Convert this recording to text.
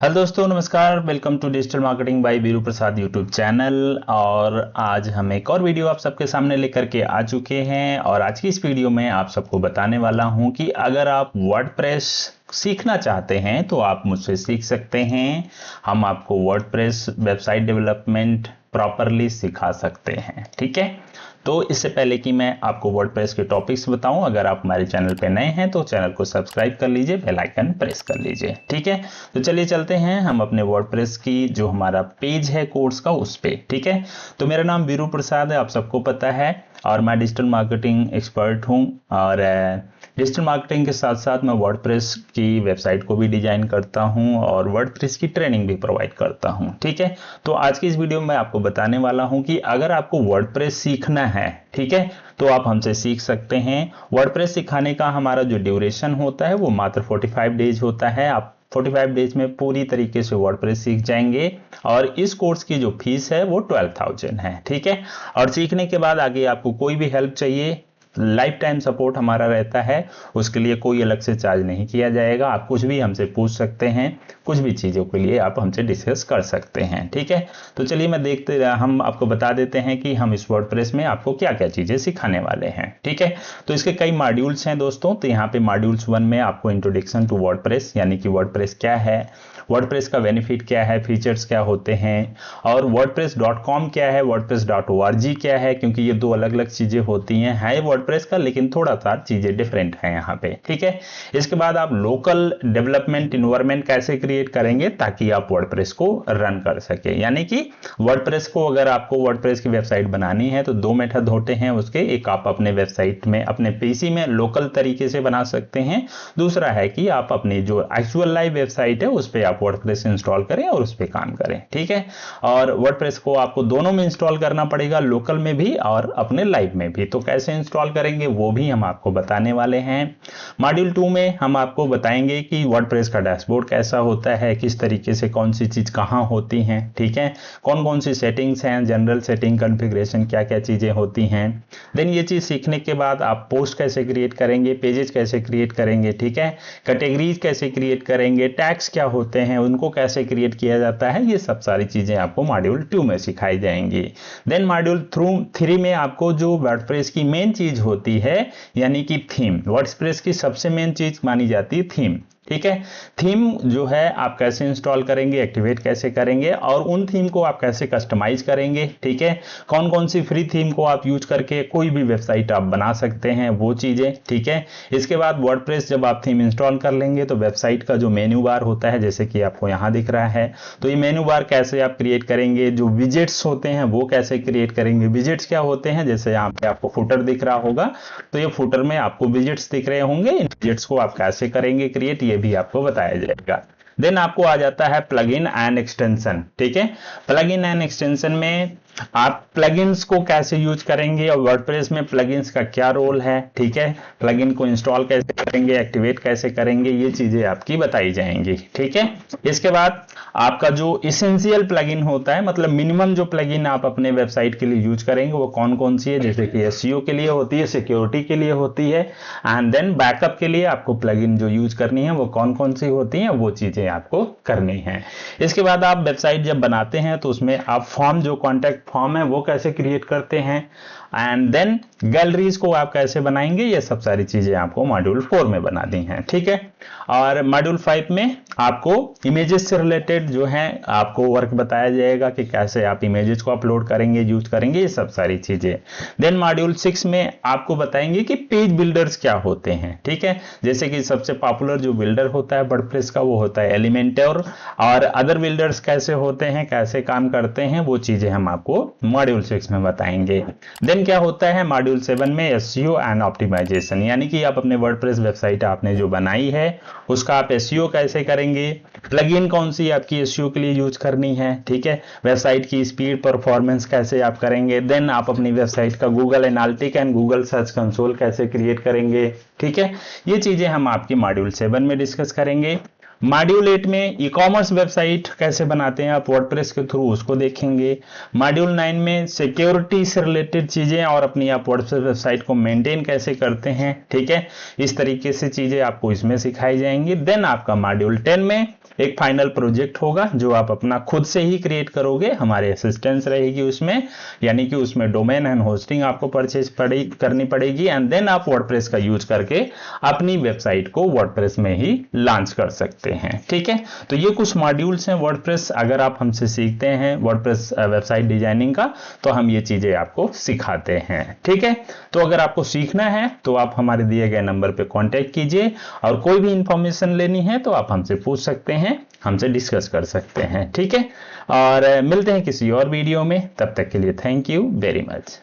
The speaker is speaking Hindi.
हेलो दोस्तों, नमस्कार। Welcome to digital marketing by Veeru Prasad YouTube channel. और आज हम एक और वीडियो आप सबके सामने लेकर के आ चुके हैं। और आज की इस वीडियो में आप सबको बताने वाला हूं कि अगर आप वर्डप्रेस सीखना चाहते हैं तो आप मुझसे सीख सकते हैं। हम आपको वर्डप्रेस वेबसाइट डेवलपमेंट प्रॉपरली सिखा सकते हैं। ठीक है, तो इससे पहले कि मैं आपको वर्डप्रेस के टॉपिक्स बताऊं, अगर आप हमारे चैनल पे नए हैं तो चैनल को सब्सक्राइब कर लीजिए, बेल आइकन प्रेस कर लीजिए। ठीक है, तो चलिए चलते हैं हम अपने वर्डप्रेस की जो हमारा पेज है कोर्स का उस पे। ठीक है, तो मेरा नाम वीरू प्रसाद है, आप सबको पता है, और मैं डिजिटल मार्केटिंग एक्सपर्ट हूं। और डिजिटल मार्केटिंग के साथ साथ मैं वर्डप्रेस की वेबसाइट को भी डिजाइन करता हूं और वर्डप्रेस की ट्रेनिंग भी प्रोवाइड करता हूं। ठीक है, तो आज की इस वीडियो में आपको बताने वाला हूं कि अगर आपको वर्डप्रेस सीखना है, ठीक है, तो आप हमसे सीख सकते हैं। वर्डप्रेस सिखाने का हमारा जो ड्यूरेशन होता है वो मात्र 45 डेज होता है। आप 45 डेज में पूरी तरीके से वर्डप्रेस सीख जाएंगे। और इस कोर्स की जो फीस है वो 12,000 है। ठीक है, और सीखने के बाद आगे आपको कोई भी हेल्प चाहिए, लाइफ टाइम सपोर्ट हमारा रहता है, उसके लिए कोई अलग से चार्ज नहीं किया जाएगा। आप कुछ भी हमसे पूछ सकते हैं, कुछ भी चीज़ों के लिए आप हमसे डिस्कस कर सकते हैं। ठीक है, तो चलिए हम आपको बता देते हैं कि हम इस वर्डप्रेस में आपको क्या क्या चीज़ें सिखाने वाले हैं। ठीक है, तो इसके कई मॉड्यूल्स हैं दोस्तों। तो यहाँ पे मॉड्यूल्स 1 में आपको इंट्रोडक्शन टू वर्डप्रेस, यानी कि वर्डप्रेस क्या है, वर्डप्रेस का बेनिफिट क्या है, फीचर्स क्या होते हैं, और वर्डप्रेस.com क्या है, वर्डप्रेस.org क्या है, क्योंकि ये दो अलग अलग चीजें होती हैं। है वर्डप्रेस का, लेकिन थोड़ा सा चीजें डिफरेंट हैं यहाँ पे। ठीक है, इसके बाद आप लोकल डेवलपमेंट इन्वायरमेंट कैसे क्रिएट करेंगे ताकि आप वर्डप्रेस को रन कर सके। यानी कि वर्डप्रेस को, अगर आपको वर्डप्रेस की वेबसाइट बनानी है तो दो मेथड होते हैं उसके। एक, आप अपने वेबसाइट में अपने पीसी में लोकल तरीके से बना सकते हैं। दूसरा है कि आप अपनी जो एक्चुअल लाइव वेबसाइट है उस पर आप वर्डप्रेस इंस्टॉल करें और उस पर काम करें। ठीक है, और वर्डप्रेस को आपको दोनों में इंस्टॉल करना पड़ेगा, लोकल में भी और अपने लाइव में भी। तो कैसे इंस्टॉल करेंगे वो भी हम आपको बताने वाले हैं। मॉड्यूल 2 में हम आपको बताएंगे कि वर्डप्रेस का डैशबोर्ड कैसा होता है, किस तरीके से कौन सी चीज कहां होती हैं। ठीक है, कौन कौन सी सेटिंग्स हैं, जनरल सेटिंग, कॉन्फ़िगरेशन, क्या क्या चीजें होती हैं। देन ये चीज सीखने के बाद आप पोस्ट कैसे क्रिएट करेंगे, पेजेस कैसे क्रिएट करेंगे, ठीक है, कैटेगरीज कैसे क्रिएट करेंगे, टैग्स क्या होते हैं, उनको कैसे क्रिएट किया जाता है, ये सब सारी चीजें आपको मॉड्यूल 2 में सिखाई जाएंगी। देन मॉड्यूल 3 में आपको जो वर्डप्रेस की मेन चीज होती है, यानी कि थीम, वर्डप्रेस की सबसे मेन चीज मानी जाती है थीम। ठीक है, थीम जो है आप कैसे इंस्टॉल करेंगे, एक्टिवेट कैसे करेंगे, और उन थीम को आप कैसे कस्टमाइज करेंगे। ठीक है, कौन कौन सी फ्री थीम को आप यूज करके कोई भी वेबसाइट आप बना सकते हैं, वो चीजें। ठीक है, इसके बाद वर्डप्रेस जब आप थीम इंस्टॉल कर लेंगे तो वेबसाइट का जो मेन्यू बार होता है, जैसे कि आपको यहां दिख रहा है, तो ये मेन्यू बार कैसे आप क्रिएट करेंगे, जो विजेट्स होते हैं वो कैसे क्रिएट करेंगे। विजेट्स क्या होते हैं, जैसे यहाँ पे आपको फुटर दिख रहा होगा, तो ये फुटर में आपको विजेट्स दिख रहे होंगे, इन विजेट्स को आप कैसे करेंगे क्रिएट, ये भी आपको बताया जाएगा। देन आपको आ जाता है प्लगइन एंड एक्सटेंशन। ठीक है, प्लगइन एंड एक्सटेंशन में आप प्लगइन्स को कैसे यूज करेंगे और वर्डप्रेस में प्लगइन्स का क्या रोल है। ठीक है, प्लगइन को इंस्टॉल कैसे करेंगे, एक्टिवेट कैसे करेंगे, ये चीजें आपकी बताई जाएंगी। ठीक है, इसके बाद आपका जो इसेंशियल प्लगइन होता है, मतलब मिनिमम जो प्लगइन आप अपने वेबसाइट के लिए यूज करेंगे वो कौन कौन सी है, जैसे कि एसईओ के लिए होती है, सिक्योरिटी के लिए होती है, एंड देन बैकअप के लिए आपको प्लगइन जो यूज करनी है वो कौन कौन सी होती है, वो चीजें आपको करनी है। इसके बाद आप वेबसाइट जब बनाते हैं तो उसमें आप फॉर्म, जो कॉन्टैक्ट फॉर्म है वो कैसे क्रिएट करते हैं, एंड देन गैलरीज को आप कैसे बनाएंगे, ये सब सारी चीजें आपको मॉड्यूल 4 में बना दी हैं। ठीक है, और मॉड्यूल 5 में आपको इमेजेस से रिलेटेड जो है आपको वर्क बताया जाएगा कि कैसे आप इमेजेस को अपलोड करेंगे, यूज करेंगे, ये सब सारी चीजें। देन मॉड्यूल 6 में आपको बताएंगे कि पेज बिल्डर्स क्या होते हैं। ठीक है, जैसे कि सबसे पॉपुलर जो बिल्डर होता है वर्डप्रेस का वो होता है एलिमेंटर, और अदर बिल्डर्स कैसे होते हैं, कैसे काम करते हैं, वो चीजें हम आपको मॉड्यूल 6 में बताएंगे। देन क्या होता है मॉड्यूल 7 में एसईओ एंड ऑप्टिमाइजेशन, यानी कि आप अपने वर्डप्रेस वेबसाइट आपने जो बनाई है उसका आप एसईओ कैसे करेंगे, प्लगइन कौन सी आपकी एसईओ के लिए यूज करनी है। ठीक है, वेबसाइट की स्पीड, परफॉर्मेंस कैसे आप करेंगे। देन आप अपनी वेबसाइट का Google analytic and Google search console कैसे क्रिएट करेंगे। ठीक है, ये चीजें हम आपकी मॉड्यूल 7 में डिस्कस करेंगे। मॉड्यूल 8 में ई कॉमर्स वेबसाइट कैसे बनाते हैं आप वर्डप्रेस के थ्रू, उसको देखेंगे। मॉड्यूल 9 में सिक्योरिटी से रिलेटेड चीजें और अपनी आप वर्डप्रेस वेबसाइट को मेंटेन कैसे करते हैं। ठीक है, इस तरीके से चीजें आपको इसमें सिखाई जाएंगी। देन आपका मॉड्यूल 10 में एक फाइनल प्रोजेक्ट होगा जो आप अपना खुद से ही क्रिएट करोगे, हमारे असिस्टेंस रहेगी उसमें, यानी कि उसमें डोमेन एंड होस्टिंग आपको परचेज करनी पड़ेगी एंड देन आप वर्डप्रेस का यूज करके अपनी वेबसाइट को वर्डप्रेस में ही लॉन्च कर सकते हैं। ठीक है, तो ये कुछ मॉड्यूल्स हैं वर्डप्रेस, अगर आप हमसे सीखते हैं वर्डप्रेस वेबसाइट डिजाइनिंग का तो हम ये चीजें आपको सिखाते हैं। ठीक है, तो अगर आपको सीखना है तो आप हमारे दिए गए नंबर पे कांटेक्ट कीजिए और कोई भी इंफॉर्मेशन लेनी है तो आप हमसे पूछ सकते हैं, हमसे डिस्कस कर सकते हैं। ठीक है, और मिलते हैं किसी और वीडियो में, तब तक के लिए थैंक यू वेरी मच।